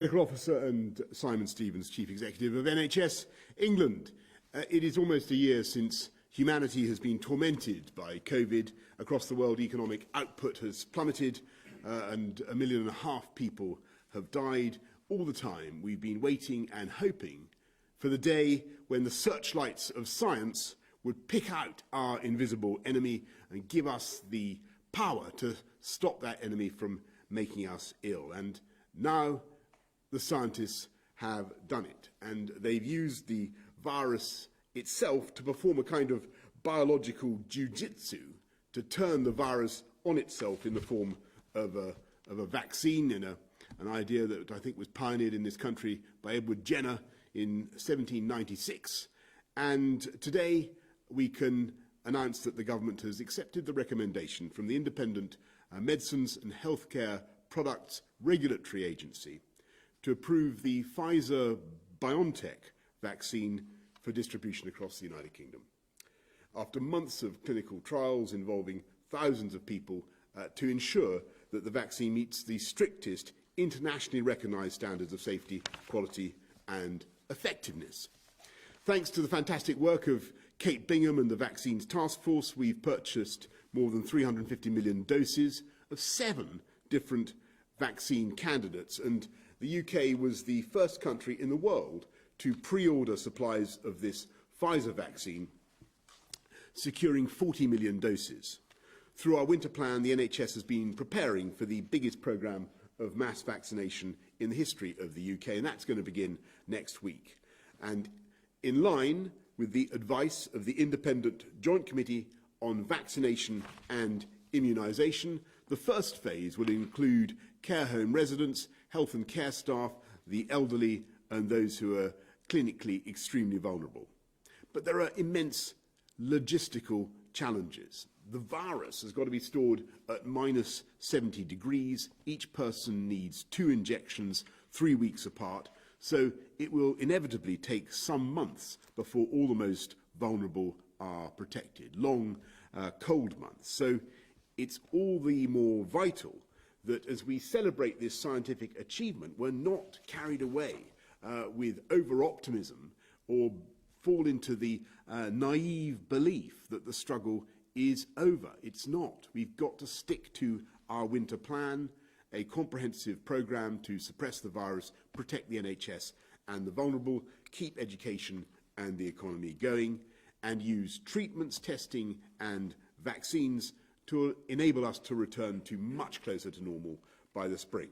Medical Officer and Simon Stevens, Chief Executive of NHS England. It is almost a year since humanity has been tormented by COVID. Across the world, economic output has plummeted and 1.5 million people have died. All the time, we've been waiting and hoping for the day when the searchlights of science would pick out our invisible enemy and give us the power to stop that enemy from making us ill. And now the scientists have done it, and they've used the virus itself to perform a kind of biological jiu-jitsu to turn the virus on itself in the form of a vaccine, and an idea that I think was pioneered in this country by Edward Jenner in 1796. And today we can announce that the government has accepted the recommendation from the Independent Medicines and Healthcare Products Regulatory Agency to approve the Pfizer-BioNTech vaccine for distribution across the United Kingdom. After months of clinical trials involving thousands of people to ensure that the vaccine meets the strictest internationally recognised standards of safety, quality and effectiveness. Thanks to the fantastic work of Kate Bingham and the Vaccines Task Force, we've purchased more than 350 million doses of 7 different vaccine candidates, and the UK was the first country in the world to pre-order supplies of this Pfizer vaccine, securing 40 million doses. Through our winter plan, the NHS has been preparing for the biggest programme of mass vaccination in the history of the UK, and that's going to begin next week. And in line with the advice of the Independent Joint Committee on Vaccination and Immunisation, the first phase will include care home residents, health and care staff, the elderly and those who are clinically extremely vulnerable. But there are immense logistical challenges. The virus has got to be stored at -70 degrees. Each person needs 2 injections 3 weeks apart, so it will inevitably take some months before all the most vulnerable are protected. Long, cold months. So it's all the more vital that as we celebrate this scientific achievement, we're not carried away with over-optimism or fall into the naive belief that the struggle is over. It's not. We've got to stick to our winter plan, a comprehensive programme to suppress the virus, protect the NHS and the vulnerable, keep education and the economy going, and use treatments, testing and vaccines to enable us to return to much closer to normal by the spring.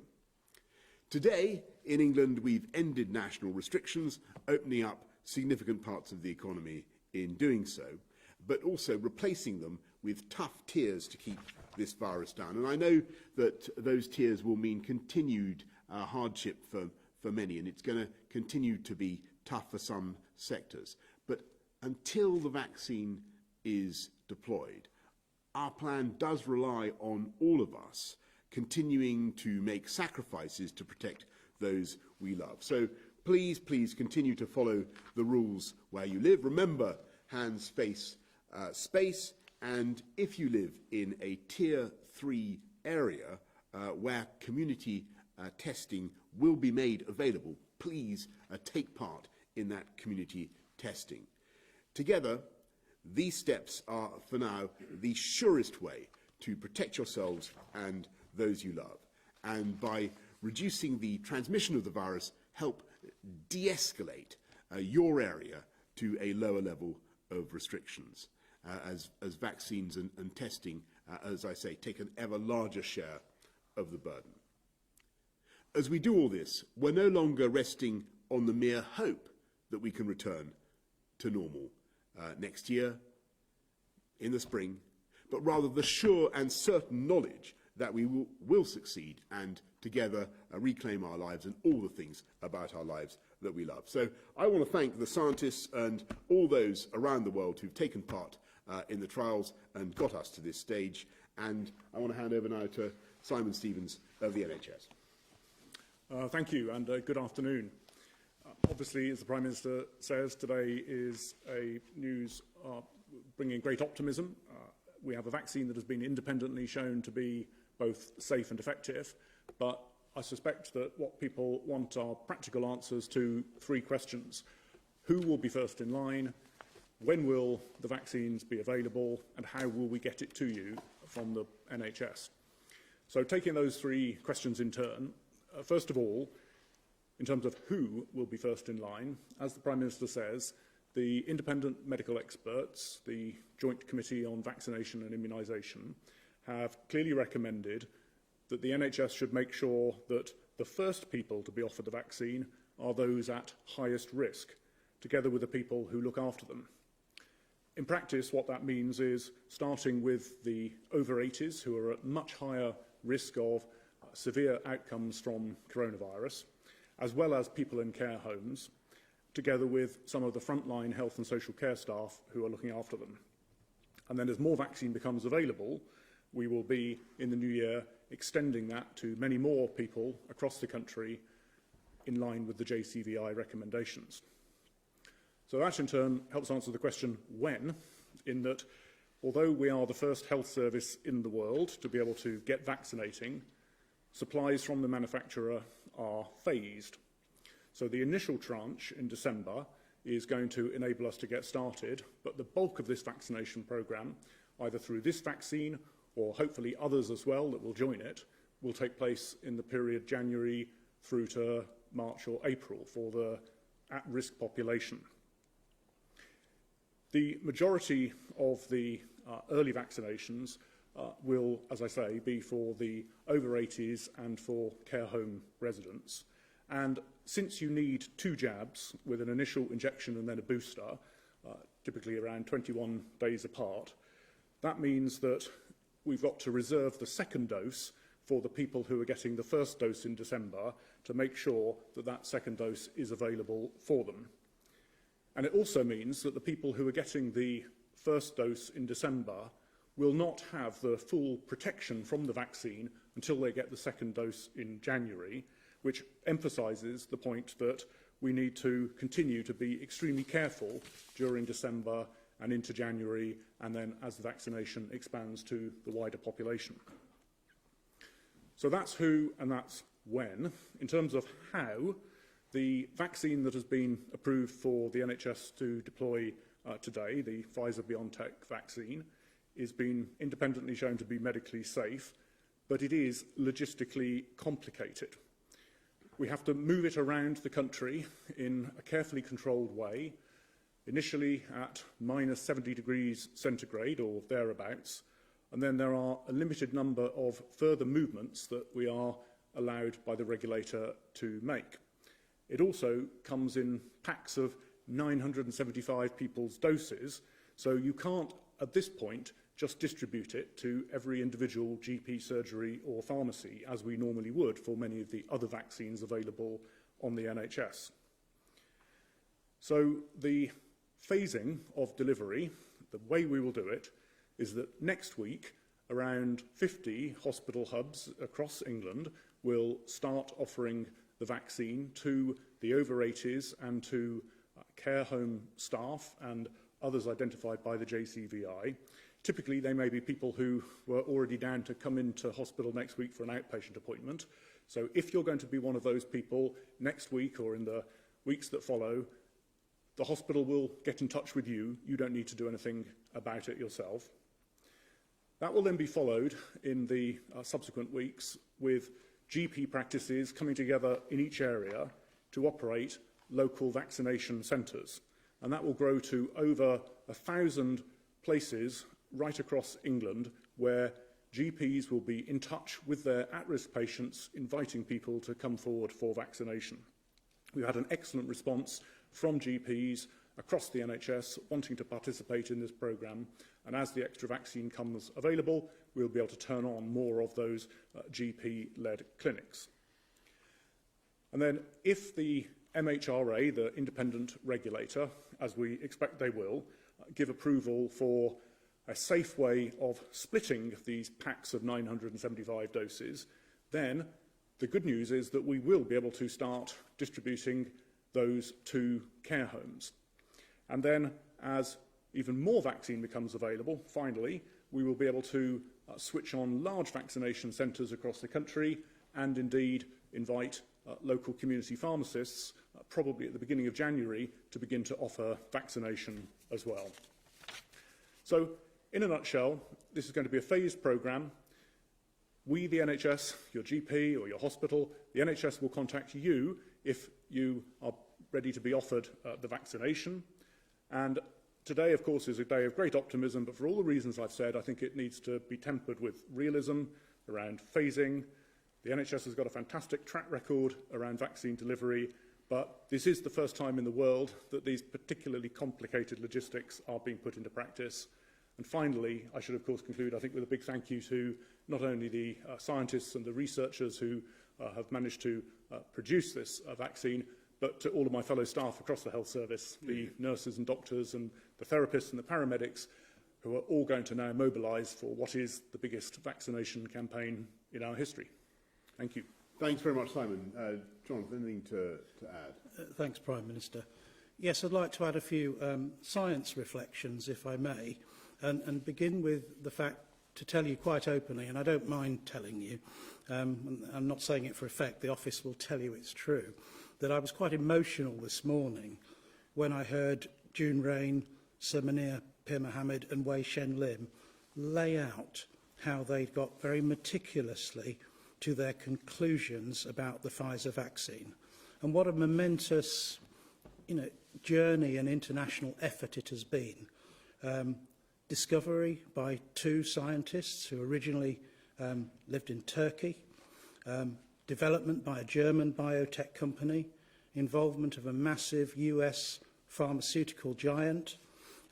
Today, in England, we've ended national restrictions, opening up significant parts of the economy in doing so, but also replacing them with tough tiers to keep this virus down. And I know that those tiers will mean continued hardship for many, and it's going to continue to be tough for some sectors. But until the vaccine is deployed, our plan does rely on all of us continuing to make sacrifices to protect those we love. So please, please continue to follow the rules where you live. Remember, hands, face, space. And if you live in a Tier 3 area where community testing will be made available, please take part in that community testing. Together, these steps are, for now, the surest way to protect yourselves and those you love. And by reducing the transmission of the virus, help de-escalate your area to a lower level of restrictions as vaccines and testing, as I say, take an ever larger share of the burden. As we do all this, we're no longer resting on the mere hope that we can return to normal next year, in the spring, but rather the sure and certain knowledge that we will succeed and together reclaim our lives and all the things about our lives that we love. So I want to thank the scientists and all those around the world who've taken part in the trials and got us to this stage. And I want to hand over now to Simon Stevens of the NHS. Thank you, and good afternoon. Obviously, as the Prime Minister says, today is a news bringing great optimism. We have a vaccine that has been independently shown to be both safe and effective, but I suspect that what people want are practical answers to three questions. Who will be first in line? When will the vaccines be available? And how will we get it to you from the NHS? So taking those three questions in turn, first of all, in terms of who will be first in line, as the Prime Minister says, the independent medical experts, the Joint Committee on Vaccination and Immunisation, have clearly recommended that the NHS should make sure that the first people to be offered the vaccine are those at highest risk, together with the people who look after them. In practice, what that means is starting with the over 80s, who are at much higher risk of severe outcomes from coronavirus, as well as people in care homes, together with some of the frontline health and social care staff who are looking after them. And then as more vaccine becomes available, we will be, in the new year, extending that to many more people across the country in line with the JCVI recommendations. So that in turn helps answer the question when, in that although we are the first health service in the world to be able to get vaccinating, supplies from the manufacturer are phased. So the initial tranche in December is going to enable us to get started, but the bulk of this vaccination programme, either through this vaccine or hopefully others as well that will join it, will take place in the period January through to March or April for the at-risk population. The majority of the early vaccinations will, as I say, be for the over 80s and for care home residents. And since you need 2 jabs with an initial injection and then a booster, typically around 21 days apart, that means that we've got to reserve the second dose for the people who are getting the first dose in December to make sure that that second dose is available for them. And it also means that the people who are getting the first dose in December will not have the full protection from the vaccine until they get the second dose in January, which emphasises the point that we need to continue to be extremely careful during December and into January, and then as the vaccination expands to the wider population. So that's who and that's when. In terms of how, the vaccine that has been approved for the NHS to deploy today, the Pfizer-BioNTech vaccine, is being independently shown to be medically safe, but it is logistically complicated. We have to move it around the country in a carefully controlled way, initially at minus 70 degrees centigrade or thereabouts, and then there are a limited number of further movements that we are allowed by the regulator to make. It also comes in packs of 975 people's doses, so you can't, at this point, just distribute it to every individual GP surgery or pharmacy, as we normally would for many of the other vaccines available on the NHS. So the phasing of delivery, the way we will do it, is that next week, around 50 hospital hubs across England will start offering the vaccine to the over 80s and to care home staff and others identified by the JCVI. Typically, they may be people who were already down to come into hospital next week for an outpatient appointment. So if you're going to be one of those people next week or in the weeks that follow, the hospital will get in touch with you. You don't need to do anything about it yourself. That will then be followed in the subsequent weeks with GP practices coming together in each area to operate local vaccination centres. And that will grow to over 1,000 places right across England where GPs will be in touch with their at-risk patients, inviting people to come forward for vaccination. We've had an excellent response from GPs across the NHS wanting to participate in this programme, and as the extra vaccine comes available, we'll be able to turn on more of those GP-led clinics. And then if the MHRA, the independent regulator, as we expect they will, give approval for a safe way of splitting these packs of 975 doses, then the good news is that we will be able to start distributing those to care homes. And then as even more vaccine becomes available, finally, we will be able to switch on large vaccination centres across the country and indeed invite local community pharmacists, probably at the beginning of January, to begin to offer vaccination as well. So, in a nutshell, this is going to be a phased programme. We, the NHS, your GP or your hospital, the NHS will contact you if you are ready to be offered the vaccination. And today, of course, is a day of great optimism, but for all the reasons I've said, I think it needs to be tempered with realism around phasing. The NHS has got a fantastic track record around vaccine delivery, but this is the first time in the world that these particularly complicated logistics are being put into practice. And finally, I should of course conclude, I think, with a big thank you to not only the scientists and the researchers who have managed to produce this vaccine, but to all of my fellow staff across the health service, the nurses and doctors and the therapists and the paramedics, who are all going to now mobilise for what is the biggest vaccination campaign in our history. Thank you. Thanks very much, Simon. Jonathan, anything to add? Thanks, Prime Minister. Yes, I'd like to add a few science reflections, if I may, and begin with the fact, to tell you quite openly, and I don't mind telling you, I'm not saying it for effect, the office will tell you it's true, that I was quite emotional this morning when I heard June Rain, Sir Munir Pir Mohammed and Wei Shen Lim lay out how they'd got very meticulously to their conclusions about the Pfizer vaccine. And what a momentous, journey and international effort it has been. Discovery by two scientists who originally lived in Turkey, development by a German biotech company, involvement of a massive US pharmaceutical giant,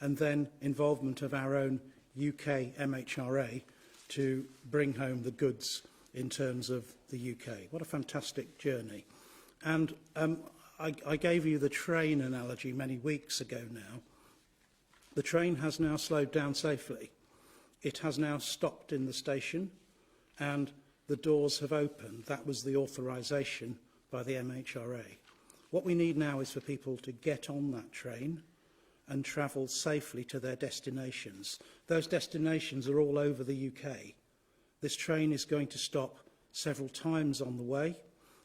and then involvement of our own UK MHRA to bring home the goods in terms of the UK. What a fantastic journey. And I gave you the train analogy many weeks ago now. The train has now slowed down safely. It has now stopped in the station and the doors have opened. That was the authorisation by the MHRA. What we need now is for people to get on that train and travel safely to their destinations. Those destinations are all over the UK. This train is going to stop several times on the way.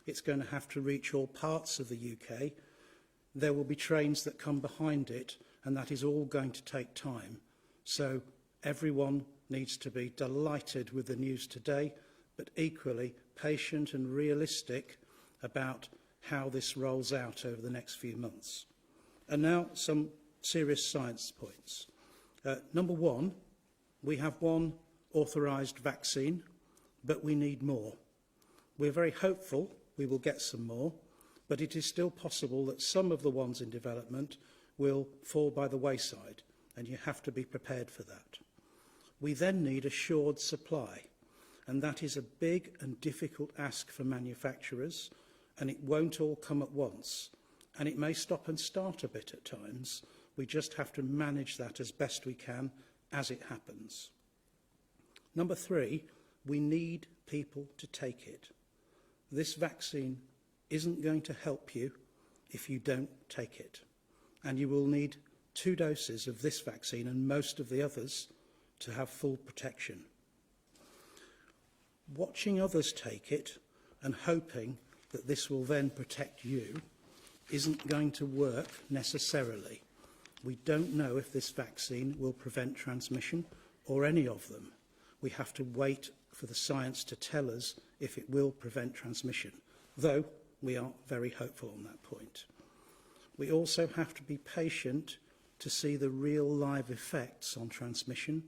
It's going to have to reach all parts of the UK. There will be trains that come behind it, and that is all going to take time. So everyone needs to be delighted with the news today, but equally patient and realistic about how this rolls out over the next few months. And now some serious science points. Number one, we have one authorised vaccine, but we need more. We're very hopeful we will get some more, but it is still possible that some of the ones in development will fall by the wayside, and you have to be prepared for that. We then need assured supply, and that is a big and difficult ask for manufacturers, and it won't all come at once, and it may stop and start a bit at times. We just have to manage that as best we can as it happens. Number three, we need people to take it. This vaccine isn't going to help you if you don't take it. And you will need 2 doses of this vaccine and most of the others to have full protection. Watching others take it and hoping that this will then protect you isn't going to work necessarily. We don't know if this vaccine will prevent transmission or any of them. We have to wait for the science to tell us if it will prevent transmission, though we are very hopeful on that point. We also have to be patient to see the real live effects on transmission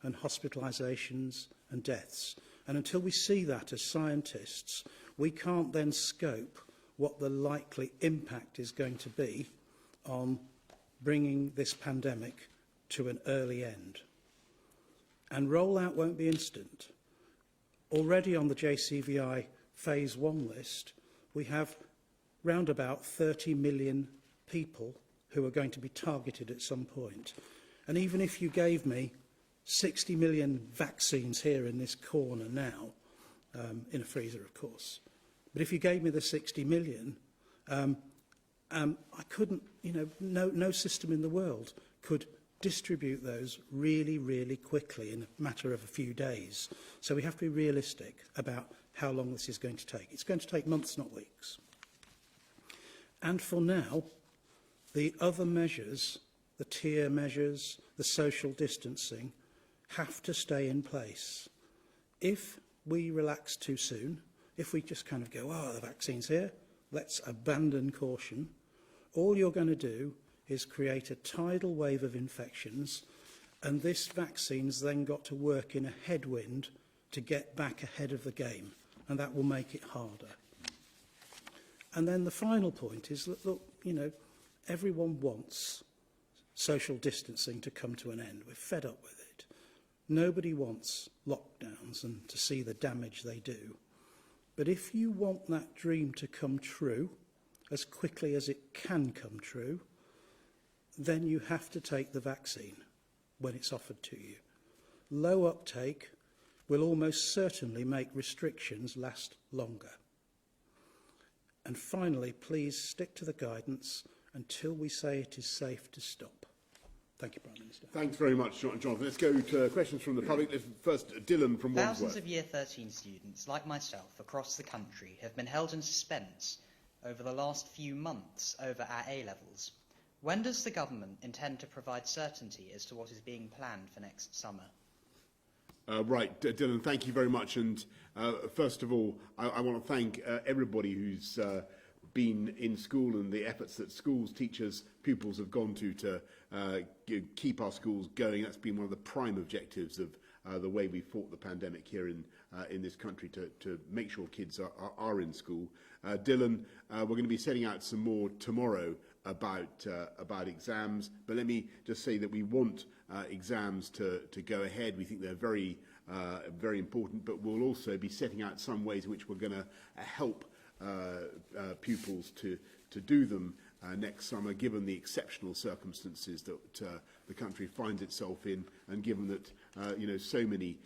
and hospitalisations and deaths. And until we see that as scientists, we can't then scope what the likely impact is going to be on bringing this pandemic to an early end. And rollout won't be instant. Already on the JCVI Phase 1 list, we have round about 30 million people who are going to be targeted at some point. And even if you gave me 60 million vaccines here in this corner now, in a freezer, of course, but if you gave me the 60 million, I couldn't, no system in the world could distribute those really, really quickly in a matter of a few days. So we have to be realistic about how long this is going to take. It's going to take months, not weeks. And for now, the other measures, the tier measures, the social distancing, have to stay in place. If we relax too soon, if we just kind of go, oh, the vaccine's here, let's abandon caution, all you're going to do is create a tidal wave of infections, and this vaccine's then got to work in a headwind to get back ahead of the game, and that will make it harder. And then the final point is that, look, you know, everyone wants social distancing to come to an end. We're fed up with it. Nobody wants lockdowns and to see the damage they do. But if you want that dream to come true as quickly as it can come true, then you have to take the vaccine when it's offered to you. Low uptake will almost certainly make restrictions last longer. And finally, please stick to the guidance until we say it is safe to stop. Thank you, Prime Minister. Thanks very much, Jonathan. Let's go to questions from the public. First, Dylan from Wandsworth. Thousands of Year 13 students, like myself, across the country have been held in suspense over the last few months over our A-levels. When does the government intend to provide certainty as to what is being planned for next summer? Right, Dylan, thank you very much. And first of all, I want to thank everybody who's been in school and the efforts that schools, teachers, pupils have gone to keep our schools going. That's been one of the prime objectives of the way we fought the pandemic here in this country, to make sure kids are in school. Dylan, we're going to be setting out some more tomorrow about exams, but let me just say that we want exams to go ahead. We think they're very important, but we'll also be setting out some ways in which we're going to help pupils to do them next summer, given the exceptional circumstances that the country finds itself in, and given that so many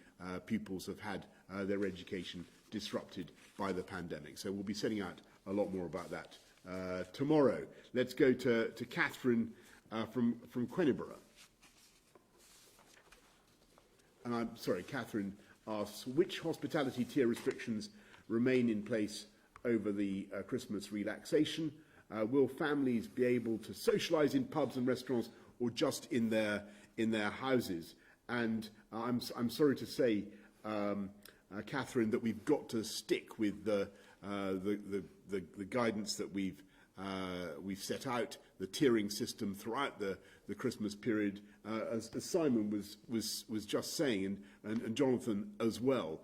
pupils have had their education disrupted by the pandemic. So we'll be setting out a lot more about that tomorrow. Let's go to Catherine from Queniborough. And I'm sorry, Catherine asks, which hospitality tier restrictions remain in place over the Christmas relaxation? Will families be able to socialise in pubs and restaurants, or just in their houses? And I'm sorry to say, Catherine, that we've got to stick with the guidance that we've set out, the tiering system throughout the Christmas period, as Simon was just saying, and Jonathan as well.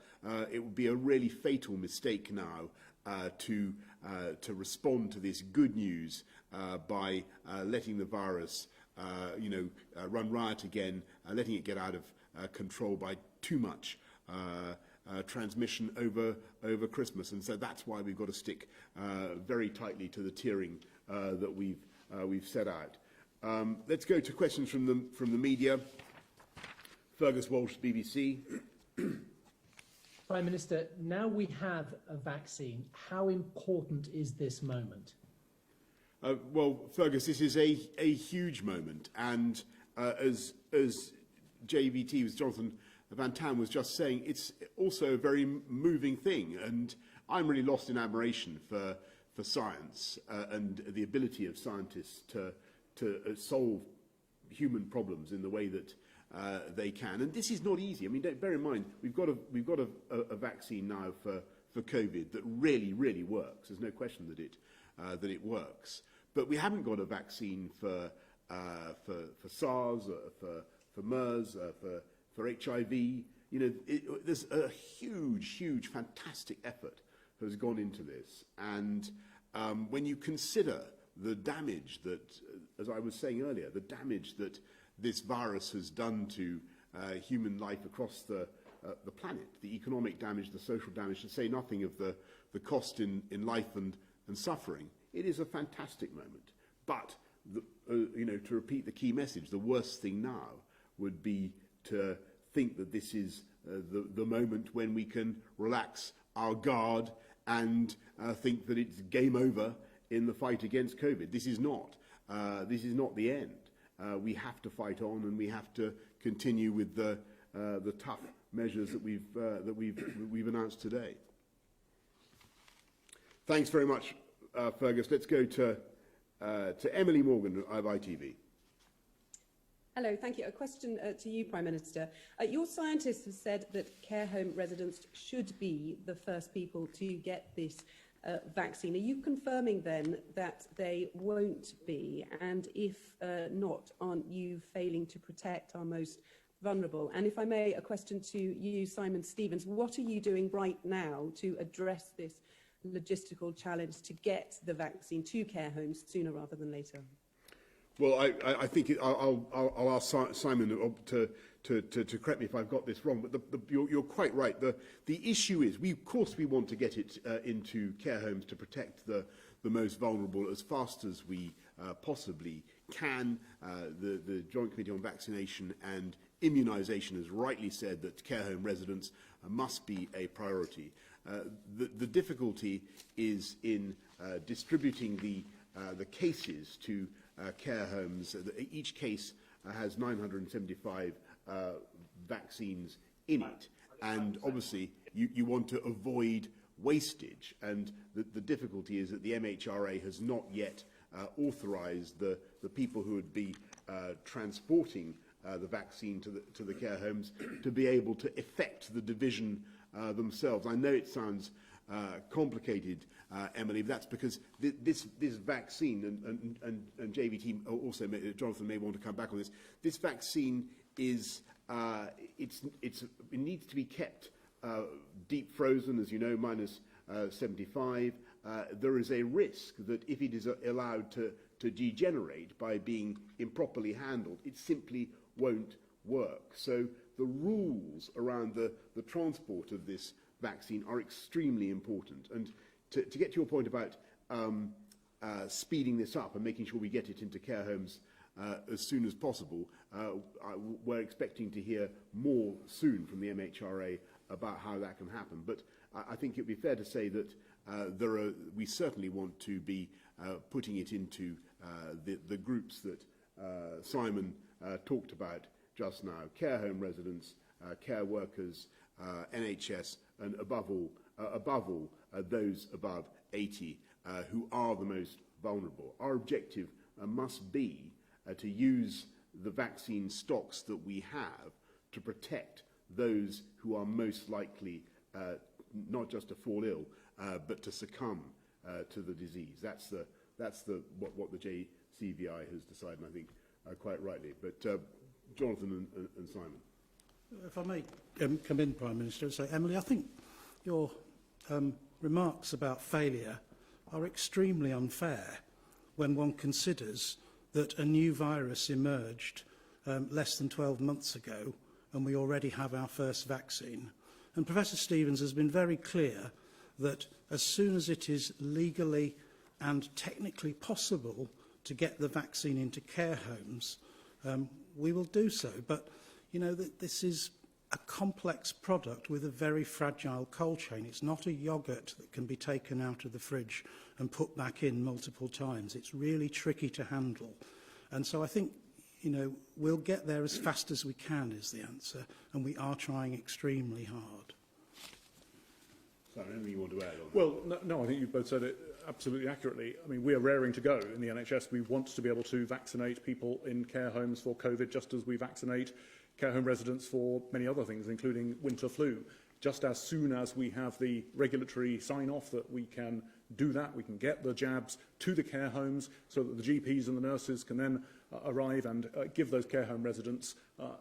It would be a really fatal mistake now to respond to this good news by letting the virus run riot again, letting it get out of control by too much transmission over Christmas. And so that's why we've got to stick very tightly to the tiering that we've set out. Let's go to questions from the media. Fergus Walsh, BBC. Prime Minister, now we have a vaccine. How important is this moment? Well, Fergus, this is a huge moment, and as JVT, as Jonathan Van Tam was just saying, it's also a very moving thing, and I'm really lost in admiration for science and the ability of scientists to solve human problems in the way that they can. And this is not easy. I mean, bear in mind, we've got a vaccine now for COVID that really works. There's no question that it works. But we haven't got a vaccine for SARS, for MERS, for HIV. There's a huge, fantastic effort has gone into this. And when you consider the damage that, as I was saying earlier, the damage that this virus has done to human life across the planet, the economic damage, the social damage, to say nothing of the cost in life and suffering, it is a fantastic moment. But, to repeat the key message, the worst thing now would be to think that this is the moment when we can relax our guard and think that it's game over in the fight against COVID. This is not the end. we have to fight on, and we have to continue with the tough measures that we've announced today. Thanks very much, Fergus. Let's go to Emily Morgan of ITV. Hello, thank you. A question to you, Prime Minister. Your scientists have said that care home residents should be the first people to get this vaccine. Are you confirming then that they won't be? And if not, aren't you failing to protect our most vulnerable? And if I may, a question to you, Simon Stevens. What are you doing right now to address this logistical challenge to get the vaccine to care homes sooner rather than later? Well, I think I'll ask Simon to correct me if I've got this wrong, but you're quite right. The issue is, of course we want to get it into care homes to protect the most vulnerable as fast as we possibly can. The Joint Committee on Vaccination and Immunisation has rightly said that care home residents must be a priority. The difficulty is in distributing the cases to care homes. Each case has 975 vaccines in it, and obviously you want to avoid wastage, and the difficulty is that the MHRA has not yet authorised the people who would be transporting the vaccine to the care homes to be able to effect the division themselves. I know it sounds complicated, Emily, but that's because this vaccine, and JVT also, Jonathan may want to come back on this, this vaccine is, it needs to be kept deep frozen, as you know, minus 75. There is a risk that if it is allowed to degenerate by being improperly handled, it simply won't work. So the rules around the transport of this vaccine are extremely important. And to get to your point about speeding this up and making sure we get it into care homes as soon as possible, we're expecting to hear more soon from the MHRA about how that can happen. But I think it would be fair to say that we certainly want to be putting it into the groups that Simon talked about just now: care home residents, care workers, NHS, and above all, those above 80 who are the most vulnerable. Our objective must be to use the vaccine stocks that we have to protect those who are most likely not just to fall ill, but to succumb to the disease. That's what the JCVI has decided, and I think quite rightly. But Jonathan and Simon. If I may come in, Prime Minister, and say, Emily, I think your remarks about failure are extremely unfair when one considers that a new virus emerged less than 12 months ago and we already have our first vaccine. And Professor Stevens has been very clear that as soon as it is legally and technically possible to get the vaccine into care homes, we will do so. But, you know, this is a complex product with a very fragile cold chain. It's not a yoghurt that can be taken out of the fridge and put back in multiple times. It's really tricky to handle. And so I think, you know, we'll get there as fast as we can is the answer, and we are trying extremely hard. Sorry, anything you want to add on that? Well, no, I think you've both said it absolutely accurately. I mean, we are raring to go in the NHS. We want to be able to vaccinate people in care homes for COVID, just as we vaccinate care home residents for many other things, including winter flu. Just as soon as we have the regulatory sign-off that we can do that, we can get the jabs to the care homes so that the GPs and the nurses can then arrive and give those care home residents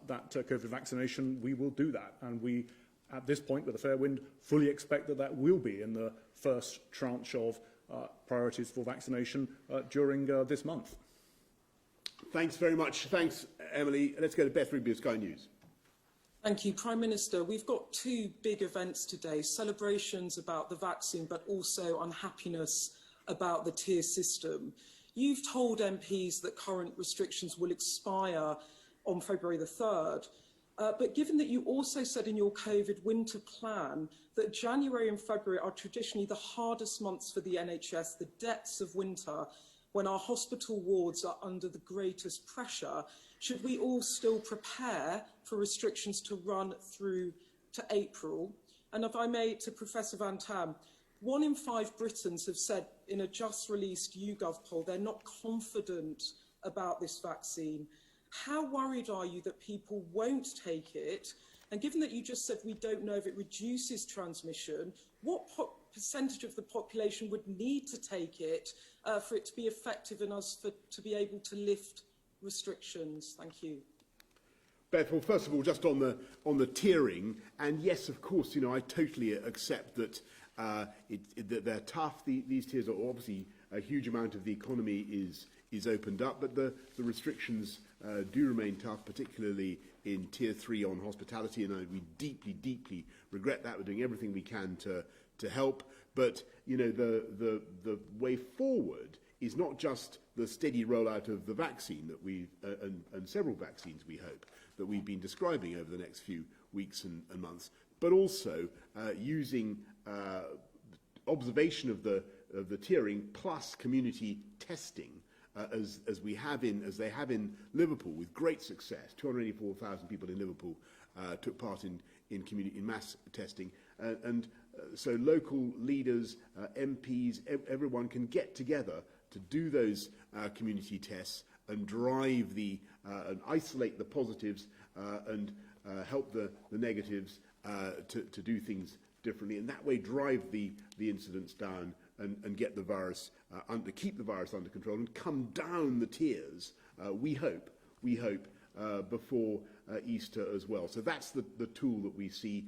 that COVID vaccination, we will do that. And we, at this point, with a fair wind, fully expect that that will be in the first tranche of priorities for vaccination during this month. Thanks very much. Thanks, Emily. Let's go to Beth Rigby of Sky News. Thank you, Prime Minister. We've got two big events today, celebrations about the vaccine, but also unhappiness about the tier system. You've told MPs that current restrictions will expire on February the 3rd, but given that you also said in your COVID winter plan that January and February are traditionally the hardest months for the NHS, the depths of winter, when our hospital wards are under the greatest pressure, should we all still prepare for restrictions to run through to April? And if I may, to Professor Van Tam, 1 in 5 Britons have said in a just released YouGov poll they're not confident about this vaccine. How worried are you that people won't take it? And given that you just said we don't know if it reduces transmission, what percentage of the population would need to take it for it to be effective and to be able to lift restrictions? Thank you. Beth, well, first of all, just on the tiering, and yes, of course, you know, I totally accept that that they're tough. These tiers are obviously a huge amount of the economy is opened up, but the restrictions do remain tough, particularly in Tier 3 on hospitality, and we deeply, deeply regret that. We're doing everything we can to help, but you know, the way forward is not just the steady rollout of the vaccine that we and several vaccines, we hope, that we've been describing over the next few weeks and months, but also using observation of the tiering plus community testing as they have in Liverpool with great success. 284,000 people in Liverpool took part in mass testing, and so local leaders, MPs, everyone can get together to do those community tests and drive and isolate the positives and help the negatives to do things differently, and that way drive the incidence down and get the virus keep the virus under control and come down the tiers. We hope before Easter as well. So that's the tool that we see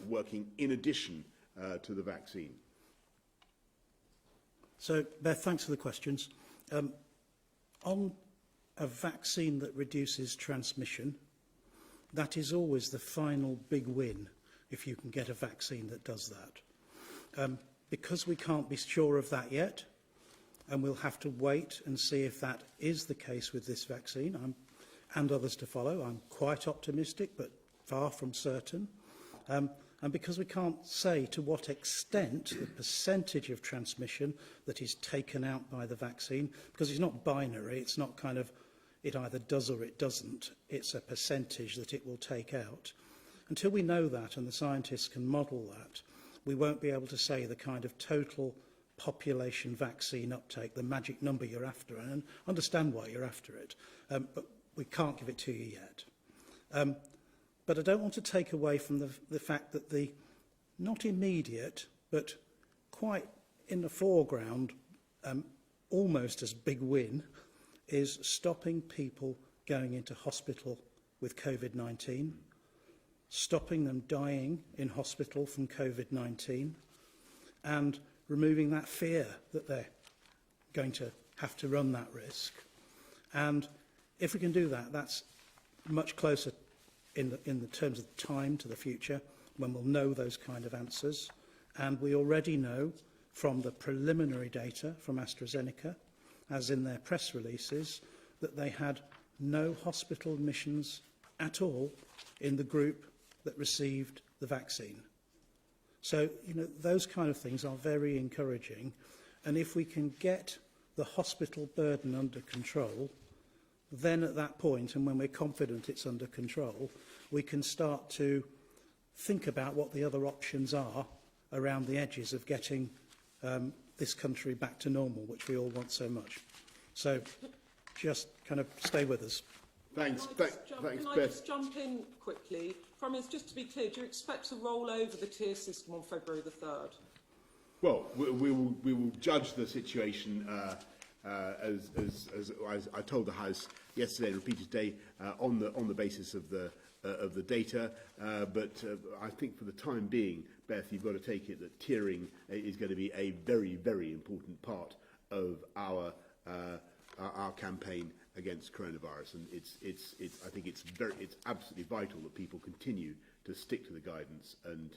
working in addition to the vaccine. So, Beth, thanks for the questions. On a vaccine that reduces transmission, that is always the final big win if you can get a vaccine that does that. Because we can't be sure of that yet, and we'll have to wait and see if that is the case with this vaccine, and others to follow. I'm quite optimistic, but far from certain. And because we can't say to what extent the percentage of transmission that is taken out by the vaccine, because it's not binary, it's not kind of it either does or it doesn't, it's a percentage that it will take out. Until we know that and the scientists can model that, we won't be able to say the kind of total population vaccine uptake, the magic number you're after, and understand why you're after it. But we can't give it to you yet. But I don't want to take away from the fact that the not immediate, but quite in the foreground, almost as big win, is stopping people going into hospital with COVID-19, stopping them dying in hospital from COVID-19, and removing that fear that they're going to have to run that risk. And if we can do that, that's much closer in the terms of time to the future, when we'll know those kind of answers. And we already know from the preliminary data from AstraZeneca, as in their press releases, that they had no hospital admissions at all in the group that received the vaccine. So, you know, those kind of things are very encouraging. And if we can get the hospital burden under control, then at that point, and when we're confident it's under control, we can start to think about what the other options are around the edges of getting this country back to normal, which we all want so much. So just kind of stay with us. Thanks, Can I Beth. just jump in quickly? Prime Minister, just to be clear, do you expect to roll over the tier system on February the 3rd? Well, we will judge the situation as I told the House yesterday and repeated today on the basis of the data. But I think for the time being, Beth, you've got to take it that tiering is going to be a very, very important part of our campaign against coronavirus, and I think it's absolutely vital that people continue to stick to the guidance and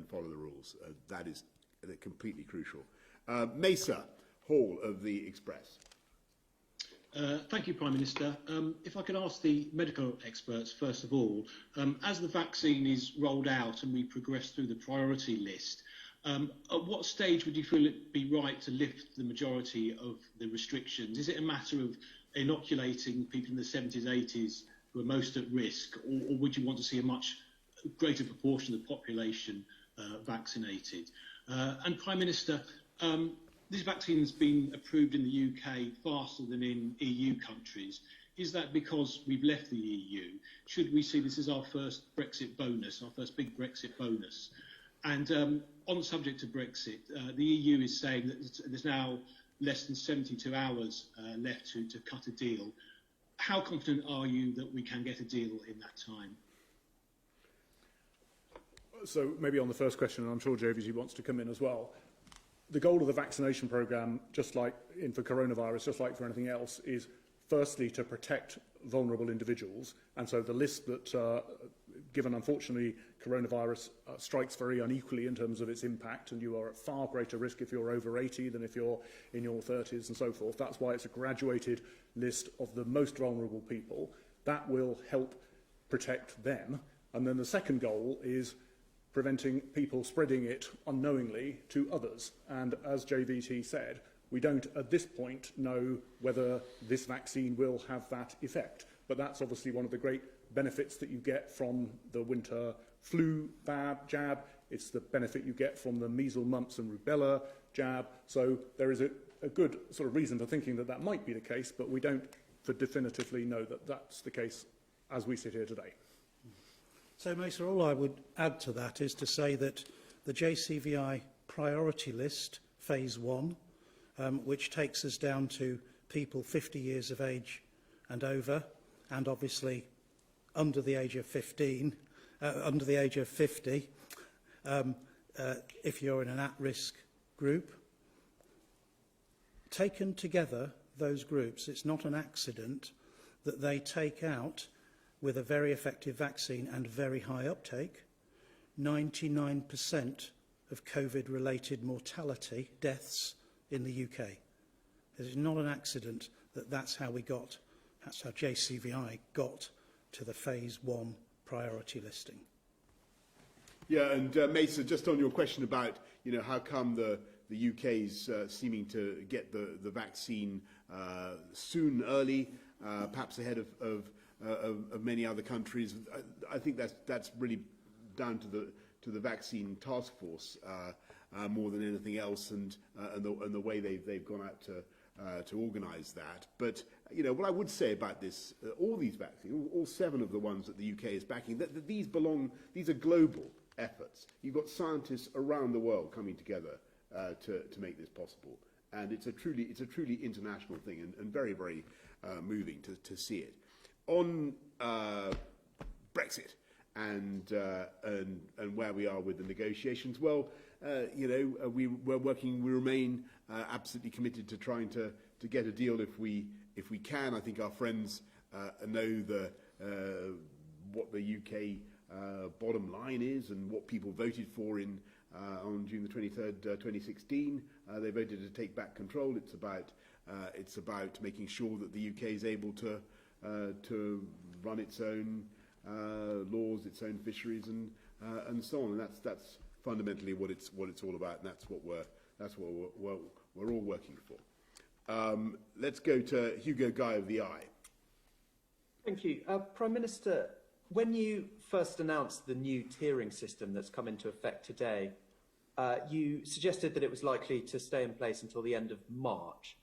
follow the rules. That is completely crucial. Mesa Hall of the Express. Thank you, Prime Minister. If I could ask the medical experts, first of all, as the vaccine is rolled out and we progress through the priority list, At what stage would you feel it be right to lift the majority of the restrictions? Is it a matter of inoculating people in the 70s, 80s who are most at risk, or would you want to see a much greater proportion of the population vaccinated? And Prime Minister, this vaccine has been approved in the UK faster than in EU countries. Is that because we've left the EU? Should we see this as our first Brexit bonus, our first big Brexit bonus? And on the subject of Brexit, the EU is saying that there's now less than 72 hours left to cut a deal. How confident are you that we can get a deal in that time? So maybe on the first question, and I'm sure JVG wants to come in as well, the goal of the vaccination programme, just like for coronavirus, just like for anything else, is firstly to protect vulnerable individuals. And so the list that, given unfortunately coronavirus strikes very unequally in terms of its impact, and you are at far greater risk if you're over 80 than if you're in your 30s and so forth. That's why it's a graduated list of the most vulnerable people. That will help protect them. And then the second goal is preventing people spreading it unknowingly to others. And as JVT said, we don't at this point know whether this vaccine will have that effect. But that's obviously one of the great benefits that you get from the winter flu jab. It's the benefit you get from the measles, mumps and rubella jab. So there is a good sort of reason for thinking that that might be the case, but we don't definitively know that that's the case as we sit here today. So, Mesa, all I would add to that is to say that the JCVI priority list, phase 1, which takes us down to people 50 years of age and over, and obviously under the age of 50, if you're in an at-risk group. Taken together, those groups, it's not an accident that they take out, with a very effective vaccine and very high uptake, 99% of COVID-related mortality, deaths in the UK. It is not an accident that that's how JCVI got to the phase 1 priority listing. Yeah, and Mesa, just on your question about, how come the UK's seeming to get the vaccine early, perhaps ahead of many other countries. I think that's really down to the vaccine task force more than anything else, and the way they've gone out to organise that. But what I would say about this, all these vaccines, all 7 of the ones that the UK is backing, that these are global efforts. You've got scientists around the world coming together to make this possible, and it's a truly international thing, and very, very moving to see it. On Brexit and where we are with the negotiations, well, we remain absolutely committed to trying to get a deal if we can. I think our friends know what the UK bottom line is and what people voted for on June the 23rd, 2016. They voted to take back control. It's about making sure that the UK is able to run its own laws, its own fisheries, and so on. And that's fundamentally what it's all about, and that's what we're all working for. Let's go to Hugo Guy of the Eye. Thank you, Prime Minister. When you first announced the new tiering system that's come into effect today, you suggested that it was likely to stay in place until the end of March.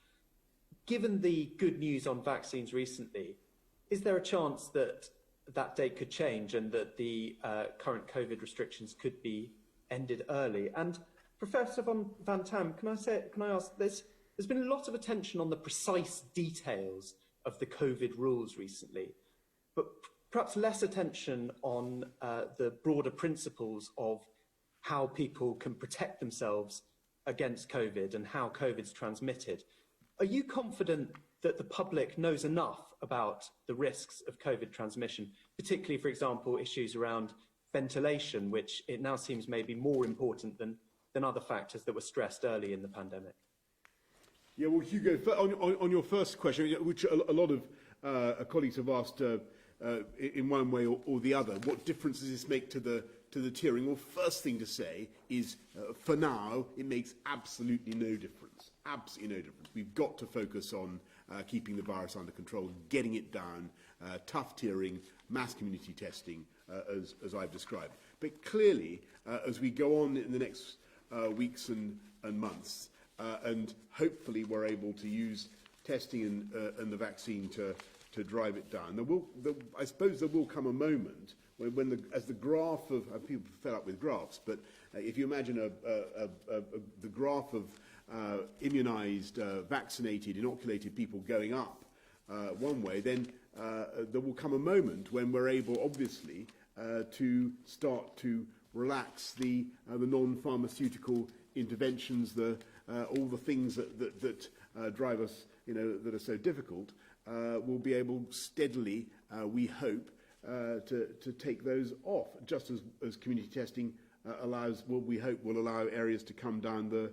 Given the good news on vaccines recently, is there a chance that that date could change and that the current COVID restrictions could be ended early? And Professor Van Tam, can I ask, there's been a lot of attention on the precise details of the COVID rules recently, but perhaps less attention on the broader principles of how people can protect themselves against COVID and how COVID's transmitted. Are you confident that the public knows enough about the risks of COVID transmission, particularly, for example, issues around ventilation, which it now seems may be more important than other factors that were stressed early in the pandemic? Yeah, well, Hugo, on your first question, which a lot of colleagues have asked in one way or the other, what difference does this make to the tiering, well, first thing to say is, for now, it makes absolutely no difference. Absolutely no difference. We've got to focus on keeping the virus under control, getting it down, tough tiering, mass community testing, as I've described. But clearly, as we go on in the next weeks and months, and hopefully we're able to use testing and the vaccine to drive it down, I suppose there will come a moment when as the graph of people fed up with graphs, but if you imagine the graph of immunised, vaccinated, inoculated people going up one way, then there will come a moment when we're able, obviously, to start to relax the non-pharmaceutical interventions, all the things that drive us, that are so difficult. We'll be able steadily, we hope, to take those off, just as community testing allows. Well, we hope will allow areas to come down the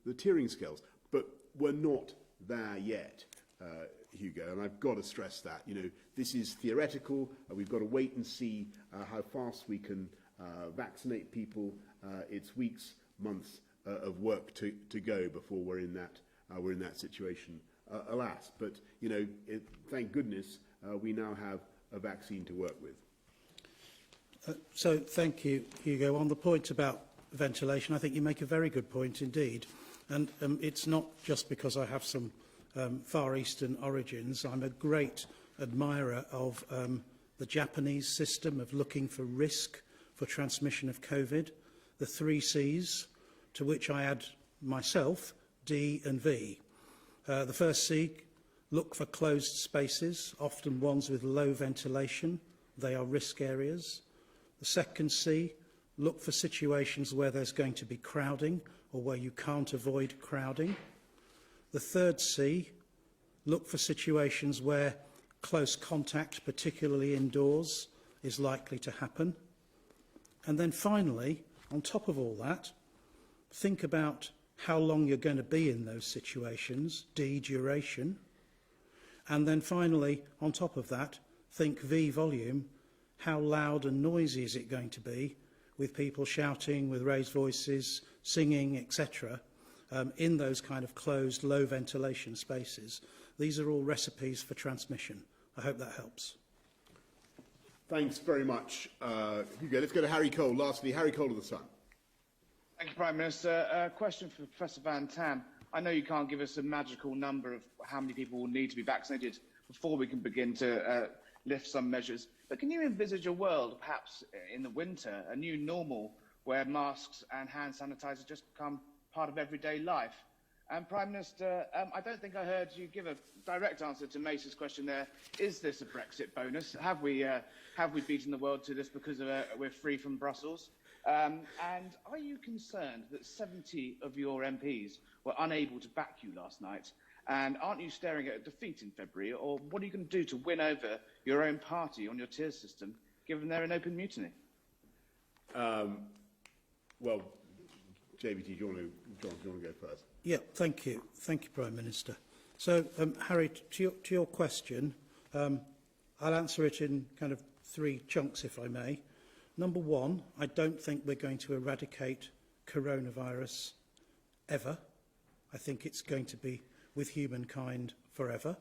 tiering scales, but we're not there yet, Hugo. And I've got to stress that. This is theoretical. We've got to wait and see how fast we can vaccinate people. It's weeks, months of work to go before we're in that situation. Alas, but thank goodness we now have a vaccine to work with. So thank you, Hugo. On the point about ventilation, I think you make a very good point indeed. And it's not just because I have some Far Eastern origins. I'm a great admirer of the Japanese system of looking for risk for transmission of COVID, the 3 Cs, to which I add myself, D and V. The first C, look for closed spaces, often ones with low ventilation. They are risk areas. The second C, look for situations where there's going to be crowding or where you can't avoid crowding. The third C, look for situations where close contact, particularly indoors, is likely to happen. And then finally, on top of all that, think about how long you're going to be in those situations, D, duration. And then finally, on top of that, think V, volume. How loud and noisy is it going to be, with people shouting, with raised voices, singing, etc., in those kind of closed, low ventilation spaces? These are all recipes for transmission. I hope that helps. Thanks very much, Hugo. Let's go to Harry Cole. Lastly, Harry Cole of The Sun. Thank you, Prime Minister. A question for Professor Van Tam. I know you can't give us a magical number of how many people will need to be vaccinated before we can begin to lift some measures, but can you envisage a world, perhaps in the winter, a new normal, where masks and hand sanitizer just become part of everyday life? And Prime Minister, I don't think I heard you give a direct answer to Mace's question there. Is this a Brexit bonus? Have we beaten the world to this because we're free from Brussels? And are you concerned that 70 of your MPs were unable to back you last night? And aren't you staring at a defeat in February? Or what are you going to do to win over your own party on your tier system, given they're in open mutiny? Well, JBT, do you want to go first? Yeah, thank you. Thank you, Prime Minister. So, Harry, to your question, I'll answer it in kind of 3 chunks, if I may. Number 1, I don't think we're going to eradicate coronavirus ever. I think it's going to be with humankind forever.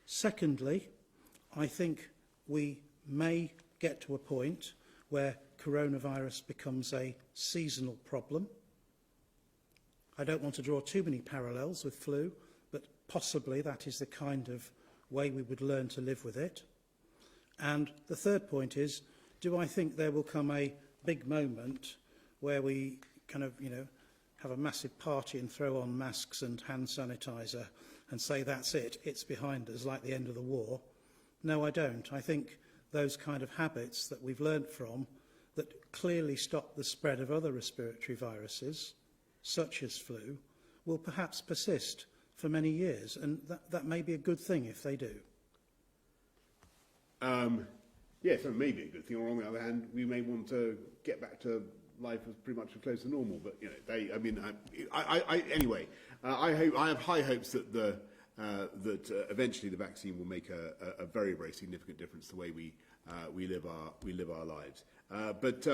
Secondly, I think we may get to a point where coronavirus becomes a seasonal problem. I don't want to draw too many parallels with flu, but possibly that is the kind of way we would learn to live with it. And the third point is, do I think there will come a big moment where we kind of, have a massive party and throw on masks and hand sanitizer and say that's it, it's behind us, like the end of the war? No, I don't. I think those kind of habits that we've learnt from, that clearly stop the spread of other respiratory viruses, such as flu, will perhaps persist for many years, and that may be a good thing if they do. Yes, that may be a good thing. Or on the other hand, we may want to get back to life as pretty much as close to normal. But anyway, I have high hopes that that eventually the vaccine will make a very, very significant difference to the way we live our lives. But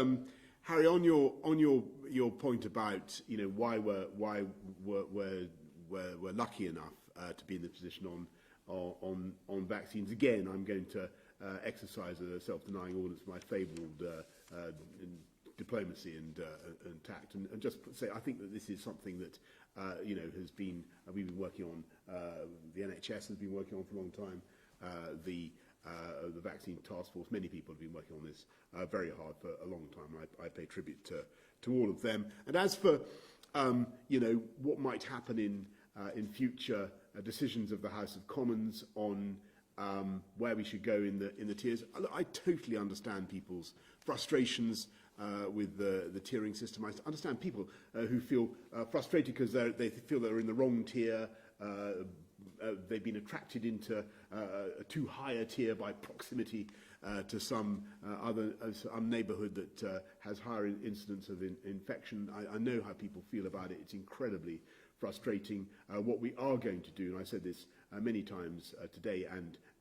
Harry, on your point about why we're lucky enough to be in this position on vaccines, again I'm going to exercise a self-denying ordinance for my fabled diplomacy and tact, and just say I think that this is something that has been we've been working on. The NHS has been working on for a long time. The vaccine task force, many people have been working on this very hard for a long time. I pay tribute to all of them. And as for what might happen in future decisions of the House of Commons on where we should go in the tiers, I totally understand people's frustrations with the tiering system. I understand people who feel frustrated because they feel they're in the wrong tier. They've been attracted into a too high a tier by proximity to some neighbourhood that has higher incidence of infection. I know how people feel about it. It's incredibly frustrating. What we are going to do, and I said this many times today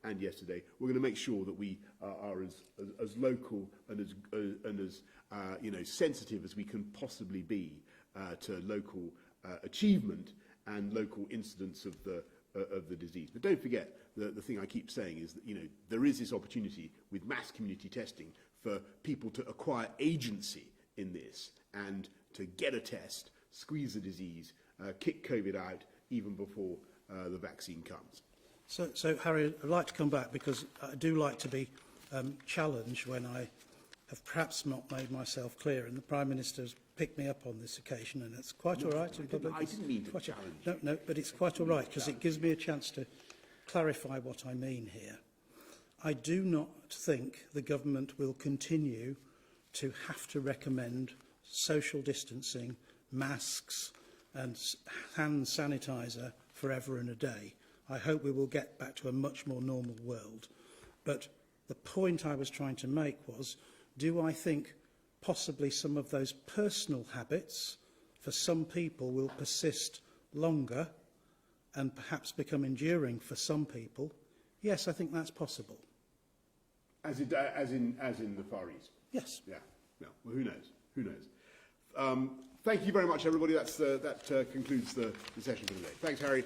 and yesterday, we're going to make sure that we are as local and as sensitive as we can possibly be to local achievement and local incidence of the disease. But don't forget, the thing I keep saying is that there is this opportunity with mass community testing for people to acquire agency in this and to get a test, squeeze the disease, kick COVID out even before the vaccine comes. So Harry, I'd like to come back because I do like to be challenged when I have perhaps not made myself clear, and the Prime Minister has picked me up on this occasion, and it's quite all right in public. I didn't mean to challenge. No, but it's quite all right because it gives me a chance to clarify what I mean here. I do not think the government will continue to have to recommend social distancing, masks and hand sanitizer forever and a day. I hope we will get back to a much more normal world. But the point I was trying to make was, do I think possibly some of those personal habits for some people will persist longer and perhaps become enduring for some people? Yes, I think that's possible. As in the Far East? Yes. Yeah. Well, who knows? Who knows? Thank you very much, everybody. That concludes the session for today. Thanks, Harry.